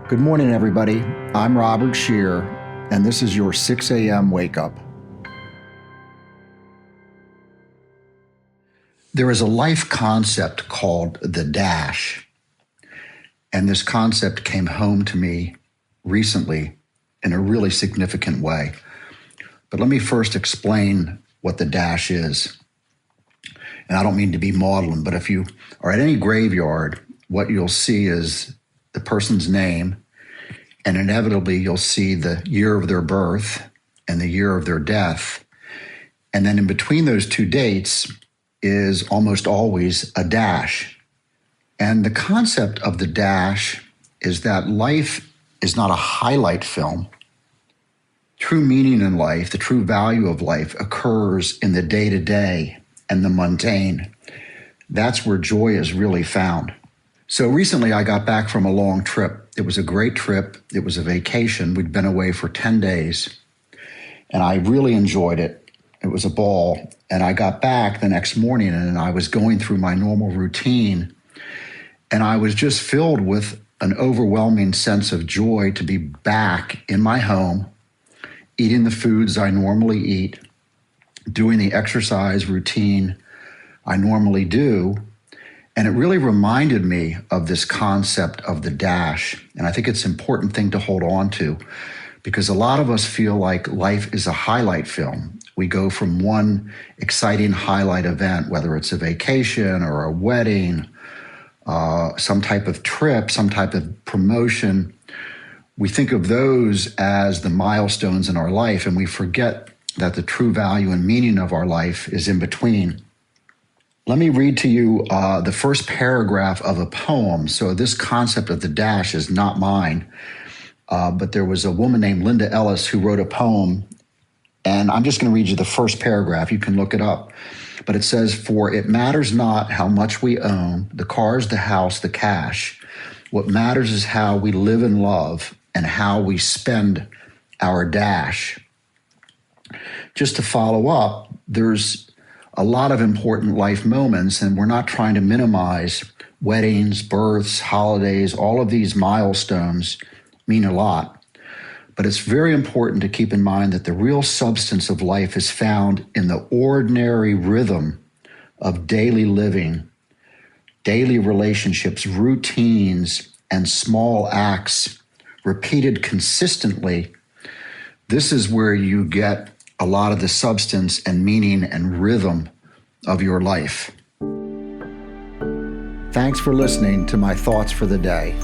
Good morning, everybody. I'm Robert Scheer, and this is your 6 AM Wake Up. There is a life concept called the dash, and this concept came home to me recently in a really significant way. But let me first explain what the dash is. And I don't mean to be maudlin, but if you are at any graveyard, what you'll see is the person's name, and inevitably you'll see the year of their birth and the year of their death. And then in between those two dates is almost always a dash. And the concept of the dash is that life is not a highlight film. True meaning in life, the true value of life, occurs in the day-to-day and the mundane. That's where joy is really found. So recently I got back from a long trip. It was a great trip. It was a vacation. We'd been away for 10 days, and I really enjoyed it. It was a ball. And I got back the next morning, and I was going through my normal routine, and I was just filled with an overwhelming sense of joy to be back in my home, eating the foods I normally eat, doing the exercise routine I normally do. And it really reminded me of this concept of the dash. And I think it's an important thing to hold on to, because a lot of us feel like life is a highlight film. We go from one exciting highlight event, whether it's a vacation or a wedding, some type of trip, some type of promotion. We think of those as the milestones in our life, and we forget that the true value and meaning of our life is in between. Let me read to you the first paragraph of a poem. So this concept of the dash is not mine, but there was a woman named Linda Ellis who wrote a poem, and I'm just going to read you the first paragraph. You can look it up. But it says, "For it matters not how much we own, the cars, the house, the cash. What matters is how we live and love and how we spend our dash." Just to follow up, there's a lot of important life moments, and we're not trying to minimize weddings, births, holidays. All of these milestones mean a lot. But it's very important to keep in mind that the real substance of life is found in the ordinary rhythm of daily living, daily relationships, routines, and small acts repeated consistently. This is where you get a lot of the substance and meaning and rhythm of your life. Thanks for listening to my thoughts for the day.